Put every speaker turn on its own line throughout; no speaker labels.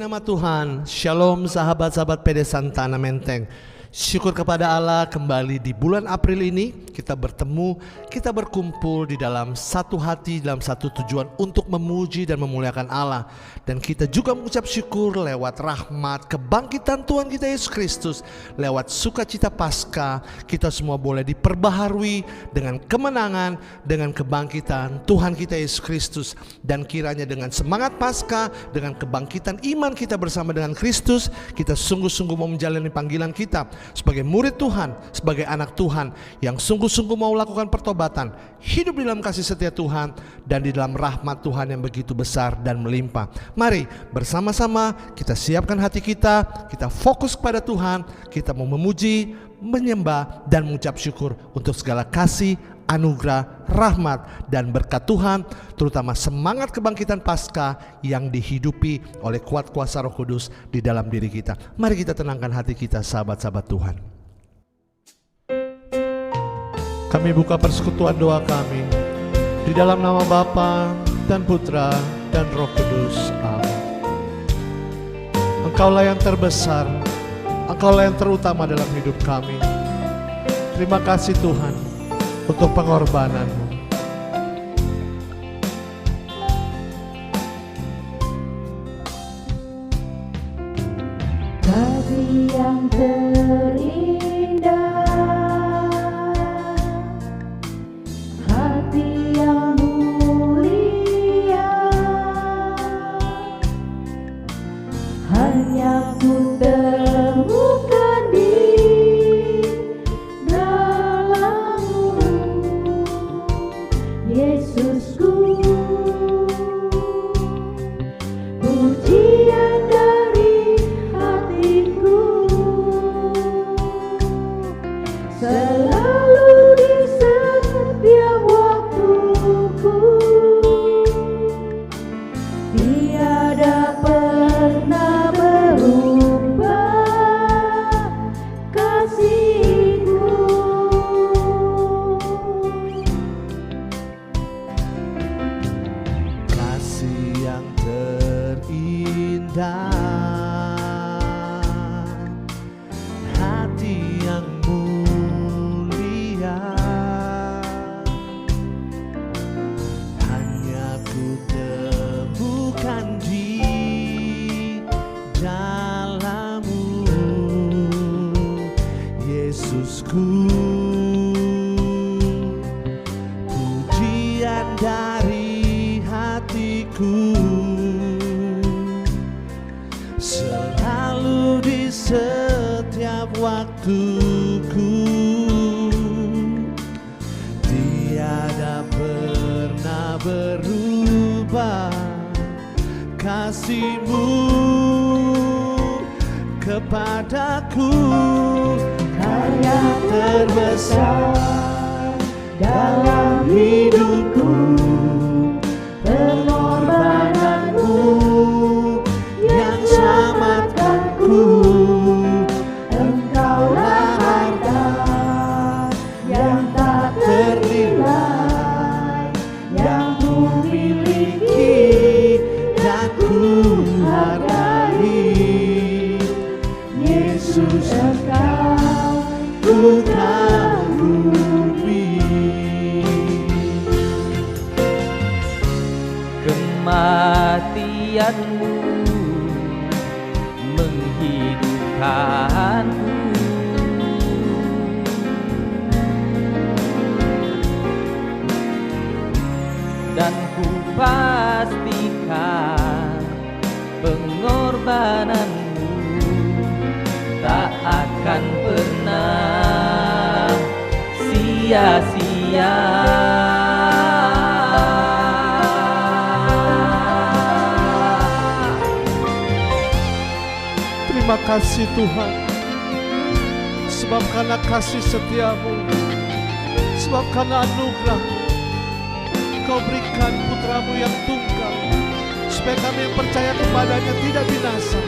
nama Tuhan. Shalom sahabat-sahabat PD Santana Menteng. Syukur kepada Allah, kembali di bulan April ini kita bertemu, kita berkumpul di dalam satu hati, dalam satu tujuan untuk memuji dan memuliakan Allah. Dan kita juga mengucap syukur lewat rahmat kebangkitan Tuhan kita Yesus Kristus. Lewat sukacita Paskah, kita semua boleh diperbaharui dengan kemenangan, dengan kebangkitan Tuhan kita Yesus Kristus. Dan kiranya dengan semangat Paskah, dengan kebangkitan iman kita bersama dengan Kristus, kita sungguh-sungguh mau menjalani panggilan kita sebagai murid Tuhan, sebagai anak Tuhan yang sungguh-sungguh mau lakukan pertobatan, hidup di dalam kasih setia Tuhan dan di dalam rahmat Tuhan yang begitu besar dan melimpah. Mari bersama-sama kita siapkan hati kita fokus kepada Tuhan, kita mau memuji, menyembah dan mengucap syukur untuk segala kasih, anugerah, rahmat dan berkat Tuhan, terutama semangat kebangkitan Paskah yang dihidupi oleh kuat kuasa Roh Kudus di dalam diri kita. Mari kita tenangkan hati kita, sahabat-sahabat Tuhan. Kami buka persekutuan doa kami di dalam nama Bapa dan Putra dan Roh Kudus. Amin. Engkaulah yang terbesar, Engkaulah yang terutama dalam hidup kami. Terima kasih Tuhan untuk pengorbanan-Mu.
Kasih yang terindah, hati yang mulia, hanya ku temukan di Yesusku, pujian dari hatiku, selalu di setiap waktuku, tiada pernah berubah kasih-Mu.
Hati yang mulia, hanya ku temukan di dalam-Mu, Yesusku, pujian dari hatiku, selalu di setiap waktuku, tiada pernah berubah kasih-Mu kepadaku. Karya terbesar dalam hidupku, pengorbanan-Mu yang selamatkanku. Engkaulah harta yang tak ternilai, yang ku miliki dan ku hargai. Yesus, Engkau ku kagumi.
Kematian-Mu menghidupkanku, dan ku pastikan pengorbanan-Mu tak akan pernah sia-sia.
Terima kasih Tuhan, sebab karena kasih setia-Mu, sebab karena anugerah Engkau berikan putra-Mu yang tunggal, supaya kami yang percaya kepadanya tidak binasa,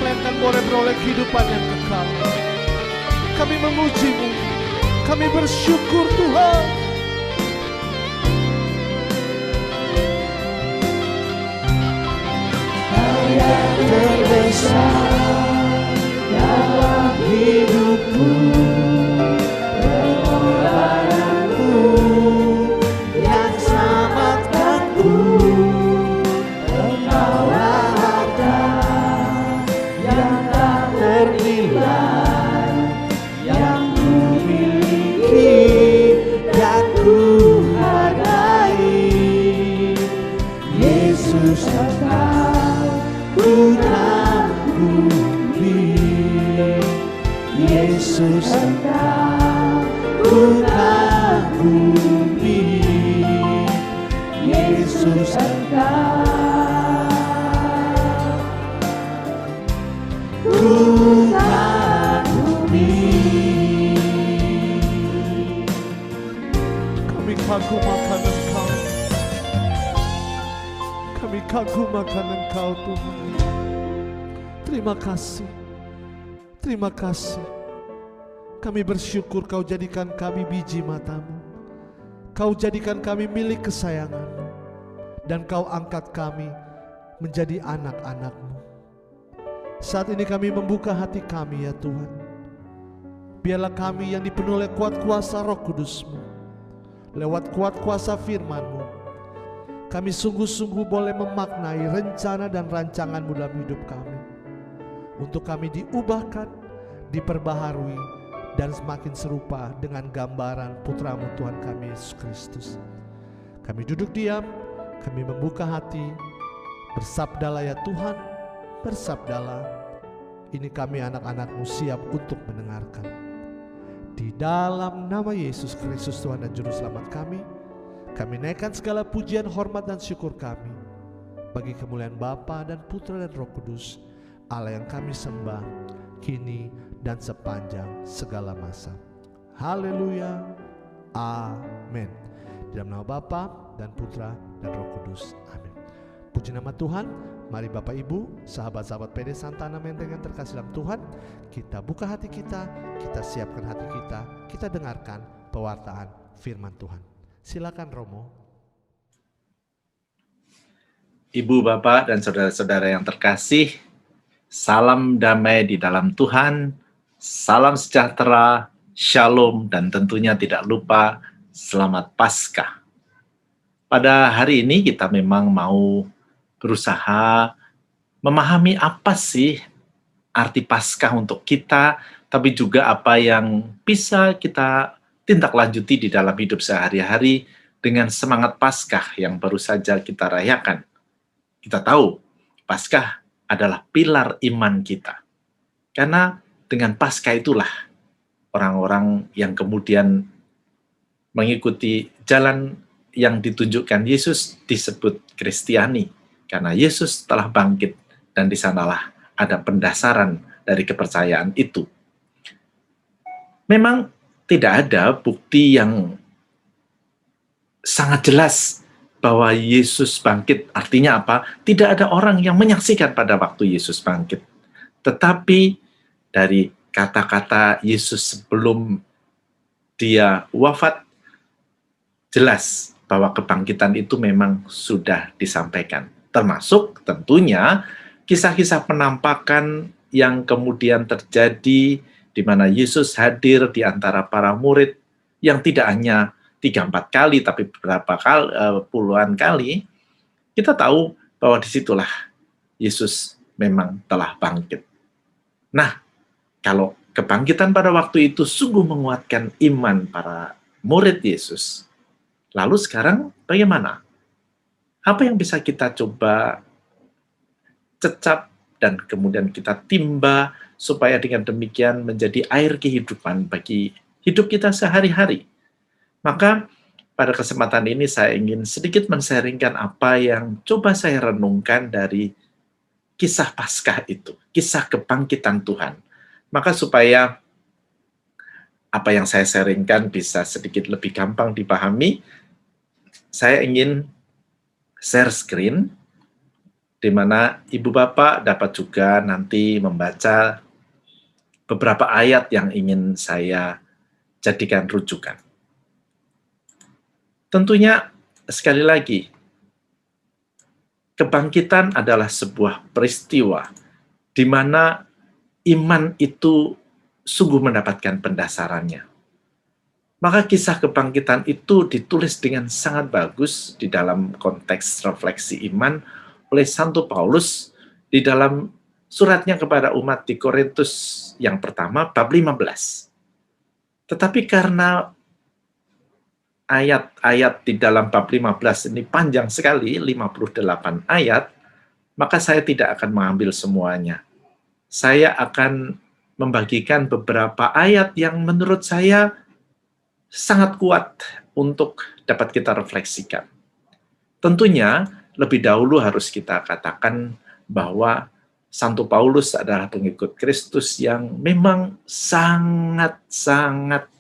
melainkan boleh beroleh kehidupan yang kekal. Kami memuji-Mu, kami bersyukur Tuhan. Karya terbesar kuasa dalam hidupku, pengorbananmu yang selamatkanku. Engkaulah harta yang tak ternilai, yang ku miliki dan ku hargai. Yesus, Engkau ku kagumi. Yesus, Engkau ku kagumi. Yesus, Engkau ku kagumi. Kami kagum akan Engkau. Kami kagum akan Engkau, Tuhan. Terima kasih. Terima kasih. Kami bersyukur Kau jadikan kami biji mata-Mu. Kau jadikan kami milik kesayangan-Mu. Dan Kau angkat kami menjadi anak-anak-Mu. Saat ini kami membuka hati kami ya Tuhan. Biarlah kami yang dipenuhi oleh kuat kuasa Roh Kudus-Mu, lewat kuat kuasa firman-Mu, kami sungguh-sungguh boleh memaknai rencana dan rancangan-Mu dalam hidup kami. Untuk kami diubahkan, diperbaharui, dan semakin serupa dengan gambaran Putra-Mu Tuhan kami Yesus Kristus. Kami duduk diam, kami membuka hati. Bersabdalah ya Tuhan, bersabdalah. Ini kami anak-anak-Mu siap untuk mendengarkan. Di dalam nama Yesus Kristus Tuhan dan Juru Selamat kami naikkan segala pujian, hormat, dan syukur kami bagi kemuliaan Bapa dan Putra dan Roh Kudus, Allah yang kami sembah kini dan sepanjang segala masa. Haleluya, amin. Di dalam nama Bapa dan Putra dan Roh Kudus, amin. Puji nama Tuhan. Mari Bapak Ibu, sahabat-sahabat PD Santana Menteng yang terkasih dalam Tuhan, kita buka hati kita siapkan hati kita dengarkan pewartaan firman Tuhan. Silakan Romo.
Ibu, Bapak, dan saudara-saudara yang terkasih, salam damai di dalam Tuhan, salam sejahtera, shalom, dan tentunya tidak lupa selamat Paskah. Pada hari ini kita memang mau berusaha memahami apa sih arti Paskah untuk kita, tapi juga apa yang bisa kita tindak lanjuti di dalam hidup sehari-hari dengan semangat Paskah yang baru saja kita rayakan. Kita tahu Paskah adalah pilar iman kita. Karena dengan Paskah itulah orang-orang yang kemudian mengikuti jalan yang ditunjukkan Yesus disebut Kristiani. Karena Yesus telah bangkit dan di sanalah ada pendasaran dari kepercayaan itu. Memang tidak ada bukti yang sangat jelas bahwa Yesus bangkit. Artinya apa? Tidak ada orang yang menyaksikan pada waktu Yesus bangkit. Tetapi dari kata-kata Yesus sebelum dia wafat, jelas bahwa kebangkitan itu memang sudah disampaikan. Termasuk tentunya kisah-kisah penampakan yang kemudian terjadi di mana Yesus hadir di antara para murid yang tidak hanya 3-4 kali, tapi beberapa kali, puluhan kali. Kita tahu bahwa disitulah Yesus memang telah bangkit. Nah, kalau kebangkitan pada waktu itu sungguh menguatkan iman para murid Yesus, lalu sekarang bagaimana? Apa yang bisa kita coba cecap dan kemudian kita timba supaya dengan demikian menjadi air kehidupan bagi hidup kita sehari-hari? Maka pada kesempatan ini saya ingin sedikit men-sharingkan apa yang coba saya renungkan dari kisah Paskah itu, kisah kebangkitan Tuhan. Maka supaya apa yang saya sharingkan bisa sedikit lebih gampang dipahami, saya ingin share screen, di mana Ibu Bapak dapat juga nanti membaca beberapa ayat yang ingin saya jadikan rujukan. Tentunya, sekali lagi, kebangkitan adalah sebuah peristiwa di mana iman itu sungguh mendapatkan pendasarannya. Maka kisah kebangkitan itu ditulis dengan sangat bagus di dalam konteks refleksi iman oleh Santo Paulus di dalam suratnya kepada umat di Korintus yang pertama, bab 15. Tetapi karena ayat-ayat di dalam bab 15 ini panjang sekali, 58 ayat, maka saya tidak akan mengambil semuanya. Saya akan membagikan beberapa ayat yang menurut saya sangat kuat untuk dapat kita refleksikan. Tentunya lebih dahulu harus kita katakan bahwa Santo Paulus adalah pengikut Kristus yang memang sangat-sangat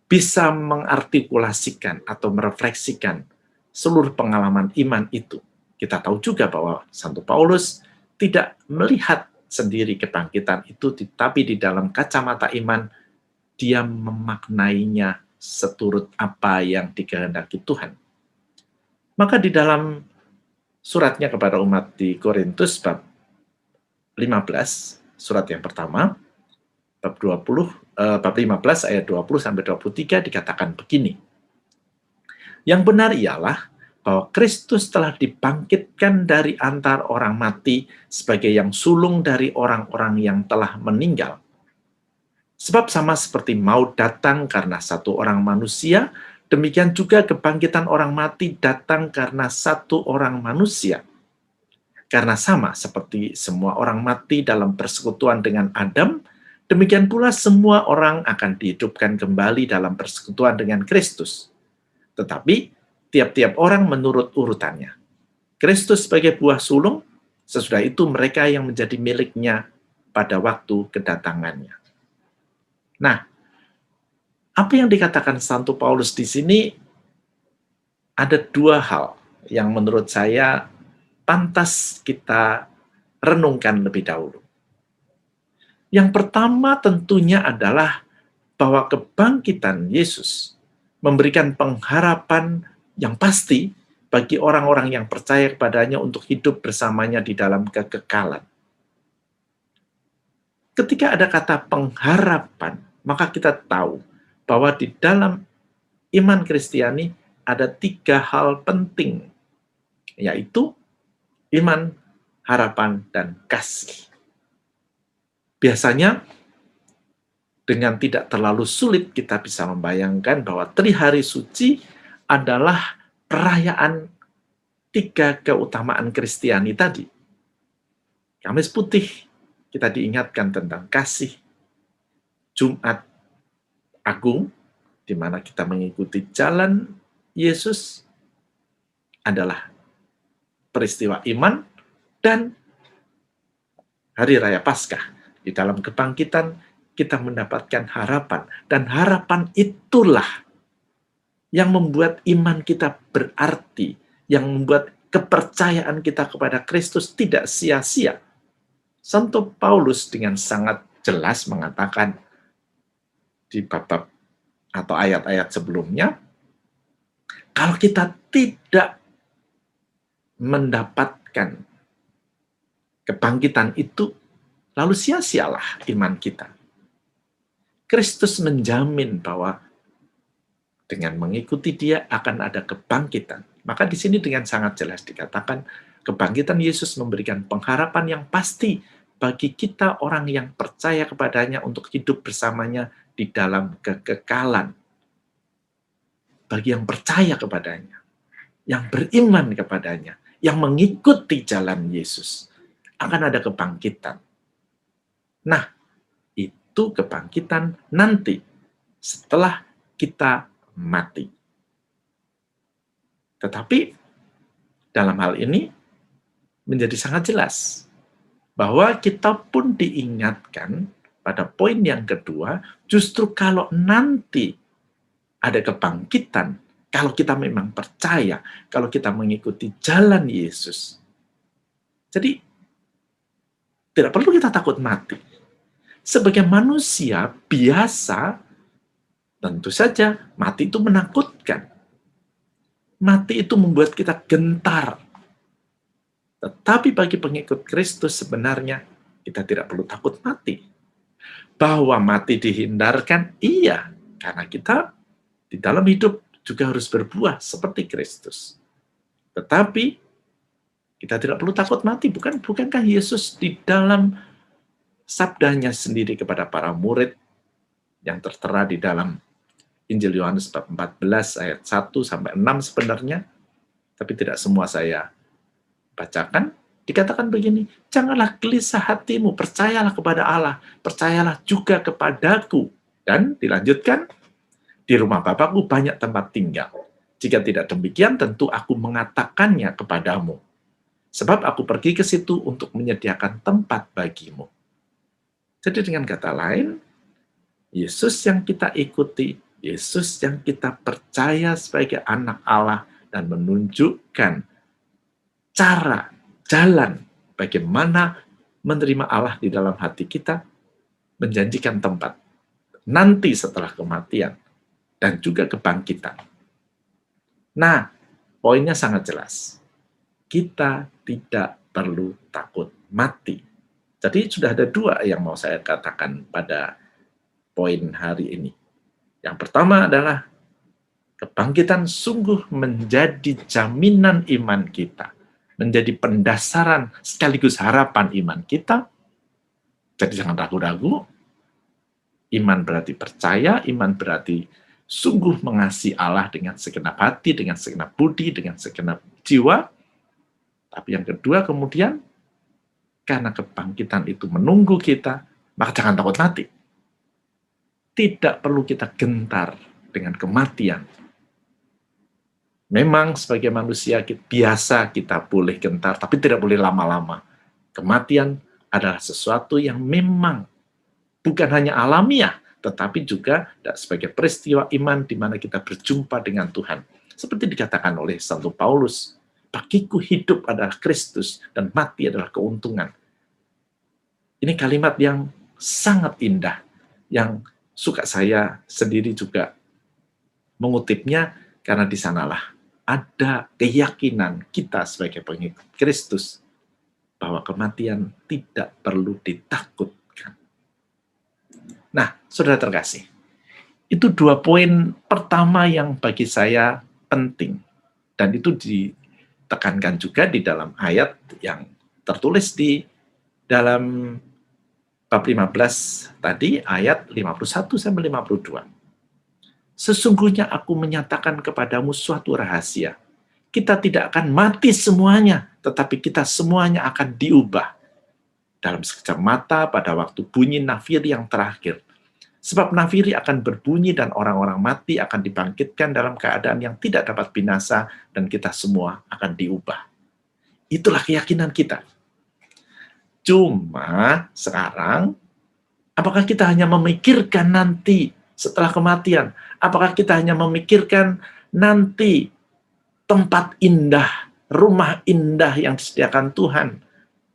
bisa mengartikulasikan atau merefleksikan seluruh pengalaman iman itu. Kita tahu juga bahwa Santo Paulus tidak melihat sendiri kebangkitan itu, tetapi di dalam kacamata iman, dia memaknainya seturut apa yang dikehendaki Tuhan. Maka di dalam suratnya kepada umat di Korintus, bab 15, surat yang pertama, bab 15 ayat 20-23 dikatakan begini. Yang benar ialah bahwa Kristus telah dibangkitkan dari antar orang mati sebagai yang sulung dari orang-orang yang telah meninggal. Sebab sama seperti maut datang karena satu orang manusia, demikian juga kebangkitan orang mati datang karena satu orang manusia. Karena sama seperti semua orang mati dalam persekutuan dengan Adam, demikian pula semua orang akan dihidupkan kembali dalam persekutuan dengan Kristus. Tetapi tiap-tiap orang menurut urutannya. Kristus sebagai buah sulung, sesudah itu mereka yang menjadi miliknya pada waktu kedatangannya. Nah, apa yang dikatakan Santo Paulus di sini ada dua hal yang menurut saya pantas kita renungkan lebih dahulu. Yang pertama tentunya adalah bahwa kebangkitan Yesus memberikan pengharapan yang pasti bagi orang-orang yang percaya kepadanya untuk hidup bersamanya di dalam kekekalan. Ketika ada kata pengharapan, maka kita tahu bahwa di dalam iman Kristiani ada tiga hal penting, yaitu iman, harapan, dan kasih. Biasanya, dengan tidak terlalu sulit kita bisa membayangkan bahwa Trihari Suci adalah perayaan tiga keutamaan Kristiani tadi. Kamis Putih, kita diingatkan tentang kasih. Jumat Agung, di mana kita mengikuti jalan Yesus, adalah peristiwa iman, dan Hari Raya Paskah. Di dalam kebangkitan, kita mendapatkan harapan. Dan harapan itulah yang membuat iman kita berarti, yang membuat kepercayaan kita kepada Kristus tidak sia-sia. Santo Paulus dengan sangat jelas mengatakan di bab-bab atau ayat-ayat sebelumnya, kalau kita tidak mendapatkan kebangkitan itu, lalu sia-sialah iman kita. Kristus menjamin bahwa dengan mengikuti Dia akan ada kebangkitan. Maka di sini dengan sangat jelas dikatakan, kebangkitan Yesus memberikan pengharapan yang pasti bagi kita orang yang percaya kepadanya untuk hidup bersamanya di dalam kekekalan. Bagi yang percaya kepadanya, yang beriman kepadanya, yang mengikuti jalan Yesus, akan ada kebangkitan. Nah, itu kebangkitan nanti setelah kita mati. Tetapi dalam hal ini menjadi sangat jelas bahwa kita pun diingatkan pada poin yang kedua, justru kalau nanti ada kebangkitan, kalau kita memang percaya, kalau kita mengikuti jalan Yesus. Jadi, tidak perlu kita takut mati. Sebagai manusia biasa, tentu saja mati itu menakutkan. Mati itu membuat kita gentar. Tetapi bagi pengikut Kristus sebenarnya kita tidak perlu takut mati. Bahwa mati dihindarkan, iya, karena kita di dalam hidup juga harus berbuah seperti Kristus. Tetapi kita tidak perlu takut mati. Bukankah Yesus di dalam sabdanya sendiri kepada para murid yang tertera di dalam Injil Yohanes bab 14 ayat 1 sampai 6 sebenarnya, tapi tidak semua saya bacakan, dikatakan begini, janganlah gelisah hatimu, percayalah kepada Allah, percayalah juga kepadaku. Dan dilanjutkan, di rumah Bapakku banyak tempat tinggal. Jika tidak demikian, tentu aku mengatakannya kepadamu. Sebab aku pergi ke situ untuk menyediakan tempat bagimu. Jadi dengan kata lain, Yesus yang kita ikuti, Yesus yang kita percaya sebagai anak Allah dan menunjukkan cara, jalan bagaimana menerima Allah di dalam hati kita, menjanjikan tempat nanti setelah kematian dan juga kebangkitan. Nah, poinnya sangat jelas. Kita tidak perlu takut mati. Jadi sudah ada dua yang mau saya katakan pada poin hari ini. Yang pertama adalah kebangkitan sungguh menjadi jaminan iman kita, menjadi pendasaran sekaligus harapan iman kita. Jadi jangan ragu-ragu. Iman berarti percaya, iman berarti sungguh mengasihi Allah dengan segenap hati, dengan segenap budi, dengan segenap jiwa. Tapi yang kedua kemudian, karena kebangkitan itu menunggu kita, maka jangan takut mati. Tidak perlu kita gentar dengan kematian. Memang sebagai manusia biasa kita boleh gentar, tapi tidak boleh lama-lama. Kematian adalah sesuatu yang memang bukan hanya alamiah, tetapi juga sebagai peristiwa iman di mana kita berjumpa dengan Tuhan. Seperti dikatakan oleh Santo Paulus, bagiku hidup adalah Kristus dan mati adalah keuntungan. Ini kalimat yang sangat indah, yang suka saya sendiri juga mengutipnya, karena di sanalah ada keyakinan kita sebagai pengikut Kristus bahwa kematian tidak perlu ditakutkan. Nah, saudara terkasih, itu 2 poin pertama yang bagi saya penting, dan itu ditekankan juga di dalam ayat yang tertulis di dalam bab 15 tadi, ayat 51 sampai 52. Sesungguhnya aku menyatakan kepadamu suatu rahasia. Kita tidak akan mati semuanya, tetapi kita semuanya akan diubah dalam sekejap mata pada waktu bunyi nafiri yang terakhir. Sebab nafiri akan berbunyi dan orang-orang mati akan dibangkitkan dalam keadaan yang tidak dapat binasa, dan kita semua akan diubah. Itulah keyakinan kita. Cuma sekarang, apakah kita hanya memikirkan nanti setelah kematian? Apakah kita hanya memikirkan nanti tempat indah, rumah indah yang disediakan Tuhan,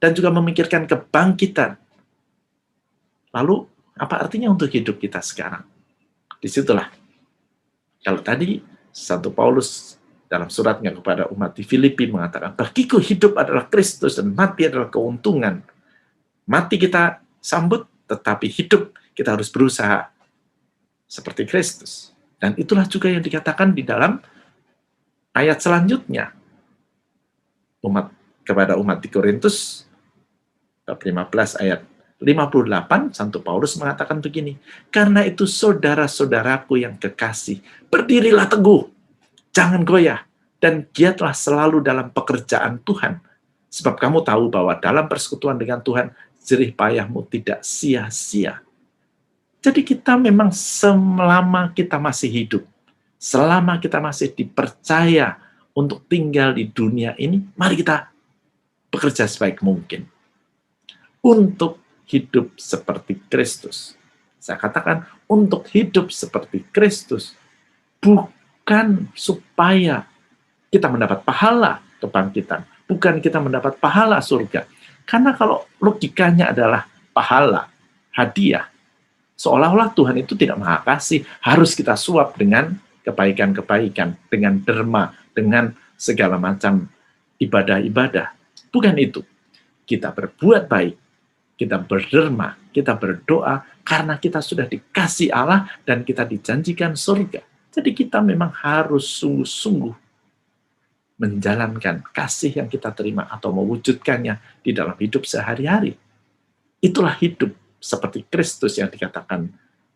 dan juga memikirkan kebangkitan? Lalu, apa artinya untuk hidup kita sekarang? Disitulah. Kalau tadi, Santo Paulus dalam suratnya kepada umat di Filipi mengatakan, bagiku hidup adalah Kristus dan mati adalah keuntungan. Mati kita sambut, tetapi hidup kita harus berusaha seperti Kristus. Dan itulah juga yang dikatakan di dalam ayat selanjutnya. Kepada umat di Korintus, bab 15 ayat 58, Santo Paulus mengatakan begini, karena itu saudara-saudaraku yang kekasih, berdirilah teguh, jangan goyah, dan giatlah selalu dalam pekerjaan Tuhan. Sebab kamu tahu bahwa dalam persekutuan dengan Tuhan, jerih payahmu tidak sia-sia. Jadi kita memang selama kita masih hidup, selama kita masih dipercaya untuk tinggal di dunia ini, mari kita bekerja sebaik mungkin untuk hidup seperti Kristus. Saya katakan untuk hidup seperti Kristus, bukan supaya kita mendapat pahala kebangkitan, bukan kita mendapat pahala surga. Karena kalau logikanya adalah pahala, hadiah, seolah-olah Tuhan itu tidak maha kasih, harus kita suap dengan kebaikan-kebaikan, dengan derma, dengan segala macam ibadah-ibadah. Bukan itu. Kita berbuat baik, kita berderma, kita berdoa karena kita sudah dikasih Allah dan kita dijanjikan surga. Jadi kita memang harus sungguh-sungguh menjalankan kasih yang kita terima atau mewujudkannya di dalam hidup sehari-hari. Itulah hidup seperti Kristus yang dikatakan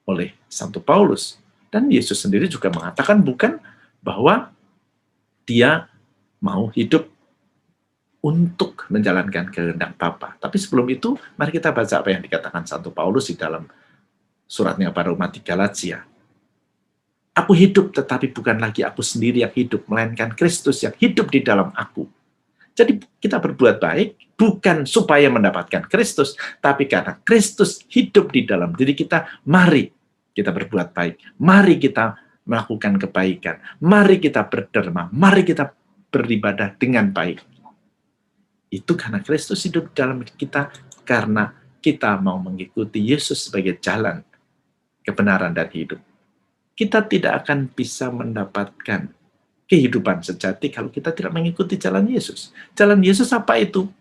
oleh Santo Paulus. Dan Yesus sendiri juga mengatakan bukan bahwa dia mau hidup untuk menjalankan kehendak Bapa. Tapi sebelum itu, mari kita baca apa yang dikatakan Santo Paulus di dalam suratnya pada umat di Galatia. Aku hidup, tetapi bukan lagi aku sendiri yang hidup, melainkan Kristus yang hidup di dalam aku. Jadi kita berbuat baik, bukan supaya mendapatkan Kristus, tapi karena Kristus hidup di dalam diri kita, mari kita berbuat baik. Mari kita melakukan kebaikan. Mari kita berderma. Mari kita beribadah dengan baik. Itu karena Kristus hidup dalam kita, karena kita mau mengikuti Yesus sebagai jalan kebenaran dan hidup. Kita tidak akan bisa mendapatkan kehidupan sejati kalau kita tidak mengikuti jalan Yesus. Jalan Yesus apa itu?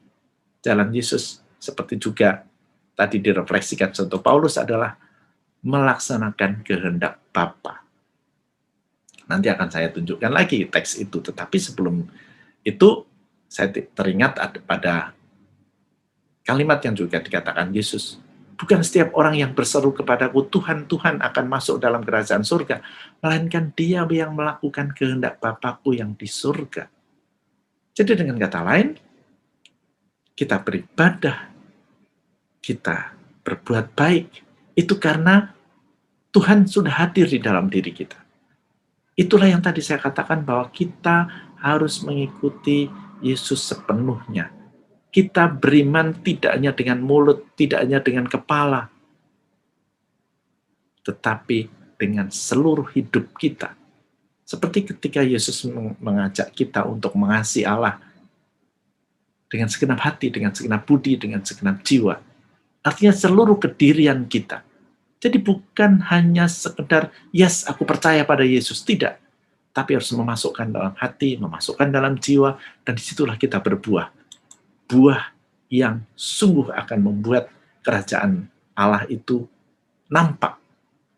Jalan Yesus seperti juga tadi direfleksikan Santo Paulus adalah melaksanakan kehendak Bapa. Nanti akan saya tunjukkan lagi teks itu, tetapi sebelum itu saya teringat pada kalimat yang juga dikatakan Yesus. Bukan setiap orang yang berseru kepadaku, Tuhan, Tuhan akan masuk dalam kerajaan surga, melainkan dia yang melakukan kehendak Bapakku yang di surga. Jadi dengan kata lain, kita beribadah, kita berbuat baik, itu karena Tuhan sudah hadir di dalam diri kita. Itulah yang tadi saya katakan bahwa kita harus mengikuti Yesus sepenuhnya. Kita beriman tidak hanya dengan mulut, tidak hanya dengan kepala, tetapi dengan seluruh hidup kita. Seperti ketika Yesus mengajak kita untuk mengasihi Allah dengan segenap hati, dengan segenap budi, dengan segenap jiwa. Artinya seluruh kedirian kita. Jadi bukan hanya sekedar, yes, aku percaya pada Yesus. Tidak. Tapi harus memasukkan dalam hati, memasukkan dalam jiwa, dan disitulah kita berbuah. Buah yang sungguh akan membuat kerajaan Allah itu nampak.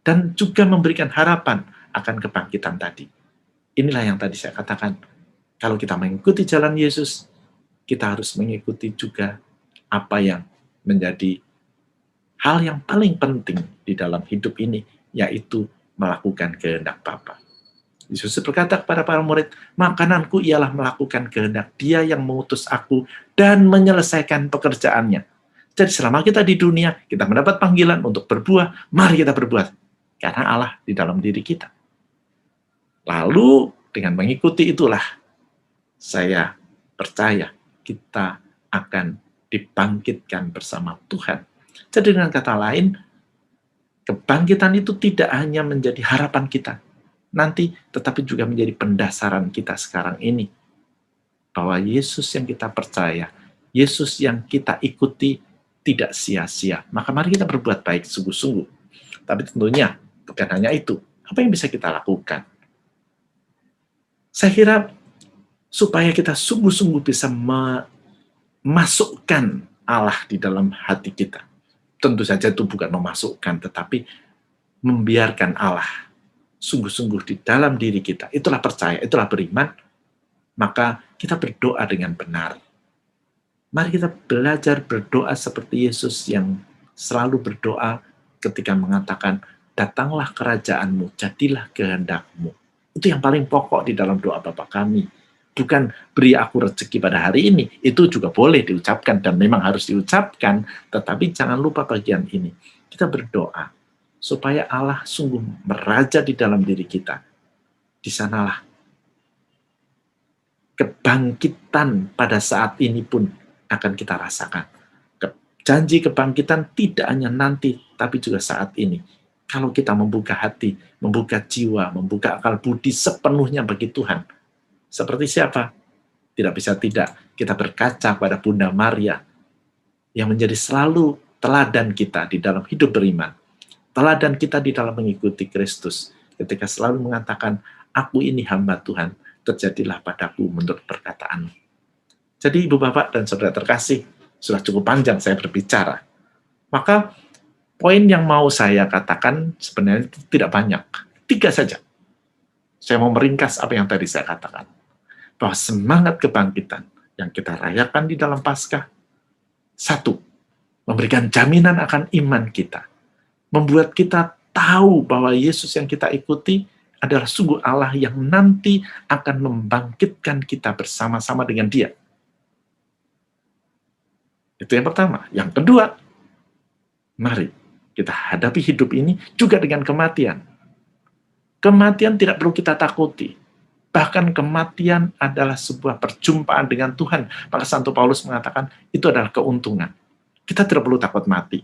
Dan juga memberikan harapan akan kebangkitan tadi. Inilah yang tadi saya katakan. Kalau kita mengikuti jalan Yesus, kita harus mengikuti juga apa yang menjadi hal yang paling penting di dalam hidup ini, yaitu melakukan kehendak Bapa. Yesus berkata kepada para murid, makananku ialah melakukan kehendak Dia yang mengutus aku dan menyelesaikan pekerjaannya. Jadi selama kita di dunia, kita mendapat panggilan untuk berbuah, mari kita berbuat. Karena Allah di dalam diri kita. Lalu dengan mengikuti itulah, saya percaya kita akan dibangkitkan bersama Tuhan. Jadi dengan kata lain, kebangkitan itu tidak hanya menjadi harapan kita nanti, tetapi juga menjadi pendasaran kita sekarang ini. Bahwa Yesus yang kita percaya, Yesus yang kita ikuti tidak sia-sia. Maka mari kita berbuat baik sungguh-sungguh. Tapi tentunya bukan hanya itu. Apa yang bisa kita lakukan? Saya kira supaya kita sungguh-sungguh bisa memasukkan Allah di dalam hati kita. Tentu saja itu bukan memasukkan, tetapi membiarkan Allah sungguh-sungguh di dalam diri kita. Itulah percaya, itulah beriman. Maka kita berdoa dengan benar. Mari kita belajar berdoa seperti Yesus yang selalu berdoa ketika mengatakan, datanglah kerajaanmu, jadilah kehendakmu. Itu yang paling pokok di dalam doa Bapa kami. Bukan beri aku rezeki pada hari ini. Itu juga boleh diucapkan dan memang harus diucapkan. Tetapi jangan lupa bagian ini. Kita berdoa supaya Allah sungguh meraja di dalam diri kita. Di sanalah kebangkitan pada saat ini pun akan kita rasakan. Janji kebangkitan tidak hanya nanti, tapi juga saat ini. Kalau kita membuka hati, membuka jiwa, membuka akal budi sepenuhnya bagi Tuhan. Seperti siapa? Tidak bisa tidak. Kita berkaca pada Bunda Maria yang menjadi selalu teladan kita di dalam hidup beriman. Teladan kita di dalam mengikuti Kristus. Ketika selalu mengatakan, aku ini hamba Tuhan, terjadilah padaku menurut perkataan. Jadi Ibu Bapak dan Saudara terkasih, sudah cukup panjang saya berbicara. Maka poin yang mau saya katakan sebenarnya tidak banyak. 3 saja. Saya mau meringkas apa yang tadi saya katakan. Bahwa semangat kebangkitan yang kita rayakan di dalam Paskah, 1, memberikan jaminan akan iman kita. Membuat kita tahu bahwa Yesus yang kita ikuti adalah sungguh Allah yang nanti akan membangkitkan kita bersama-sama dengan Dia. Itu yang pertama. Yang kedua, mari kita hadapi hidup ini juga dengan kematian. Kematian tidak perlu kita takuti. Bahkan kematian adalah sebuah perjumpaan dengan Tuhan. Maka Santo Paulus mengatakan itu adalah keuntungan. Kita tidak perlu takut mati.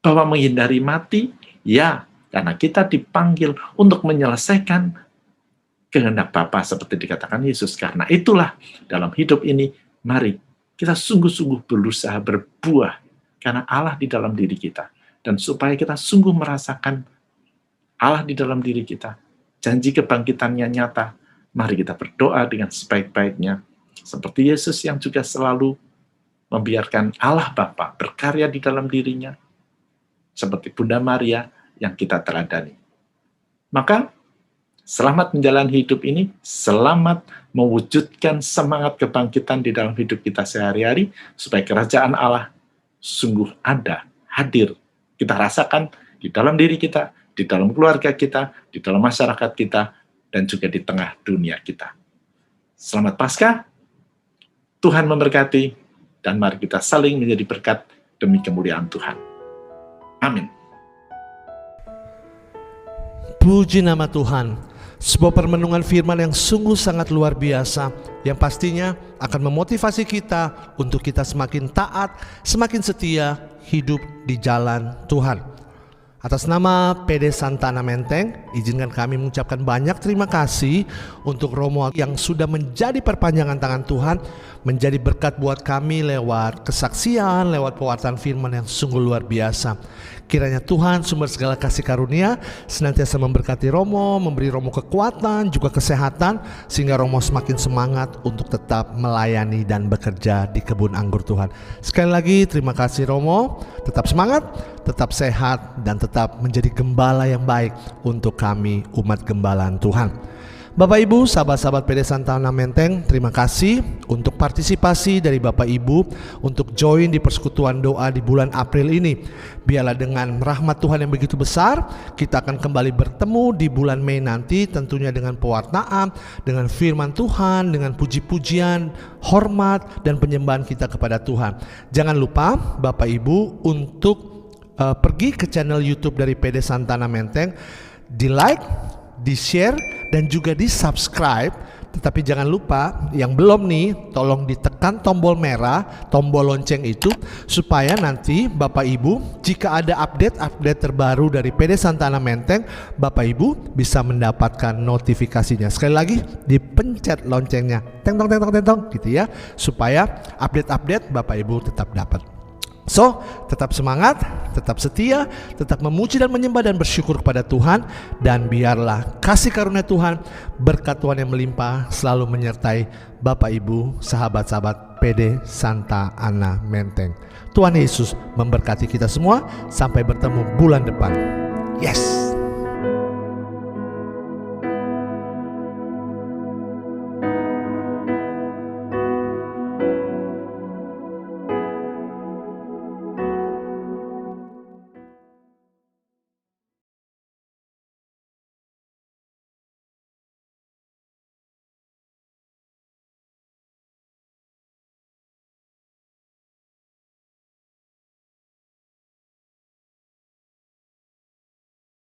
Bahwa menghindari mati, ya, karena kita dipanggil untuk menyelesaikan kehendak Bapa seperti dikatakan Yesus. Karena itulah dalam hidup ini, mari kita sungguh-sungguh berusaha berbuah karena Allah di dalam diri kita. Dan supaya kita sungguh merasakan Allah di dalam diri kita, janji kebangkitannya nyata, mari kita berdoa dengan sebaik-baiknya. Seperti Yesus yang juga selalu membiarkan Allah Bapa berkarya di dalam dirinya, seperti Bunda Maria yang kita teladani. Maka, selamat menjalani hidup ini, selamat mewujudkan semangat kebangkitan di dalam hidup kita sehari-hari, supaya kerajaan Allah sungguh ada, hadir. Kita rasakan di dalam diri kita, di dalam keluarga kita, di dalam masyarakat kita, dan juga di tengah dunia kita. Selamat Paskah, Tuhan memberkati, dan mari kita saling menjadi berkat demi kemuliaan Tuhan. Amin.
Puji nama Tuhan. Sebuah permenungan firman yang sungguh sangat luar biasa, yang pastinya akan memotivasi kita untuk kita semakin taat, semakin setia hidup di jalan Tuhan. Atas nama PD Santana Menteng, izinkan kami mengucapkan banyak terima kasih untuk Romo yang sudah menjadi perpanjangan tangan Tuhan, menjadi berkat buat kami lewat kesaksian, lewat pewartaan firman yang sungguh luar biasa. Kiranya Tuhan sumber segala kasih karunia senantiasa memberkati Romo, memberi Romo kekuatan, juga kesehatan, sehingga Romo semakin semangat untuk tetap melayani dan bekerja di kebun anggur Tuhan. Sekali lagi terima kasih Romo, tetap semangat, tetap sehat, dan tetap menjadi gembala yang baik untuk kami umat gembalaan Tuhan. Bapak Ibu, sahabat-sahabat PD Santana Menteng, terima kasih untuk partisipasi dari Bapak Ibu untuk join di persekutuan doa di bulan April ini. Biarlah dengan rahmat Tuhan yang begitu besar, kita akan kembali bertemu di bulan Mei nanti, tentunya dengan pewartaan, dengan firman Tuhan, dengan puji-pujian, hormat, dan penyembahan kita kepada Tuhan. Jangan lupa Bapak Ibu untuk pergi ke channel YouTube dari PD Santana Menteng, di like, di share, dan juga di subscribe. Tetapi jangan lupa yang belum nih, tolong ditekan tombol merah, tombol lonceng itu, supaya nanti Bapak Ibu jika ada update terbaru dari PD Santana Menteng, Bapak Ibu bisa mendapatkan notifikasinya. Sekali lagi dipencet loncengnya, teng tong gitu ya, supaya update Bapak Ibu tetap dapat. So, tetap semangat, tetap setia, tetap memuji dan menyembah dan bersyukur kepada Tuhan. Dan biarlah kasih karunia Tuhan, berkat Tuhan yang melimpah selalu menyertai Bapak Ibu, sahabat-sahabat PD Santana Menteng. Tuhan Yesus memberkati kita semua. Sampai bertemu bulan depan. Yes.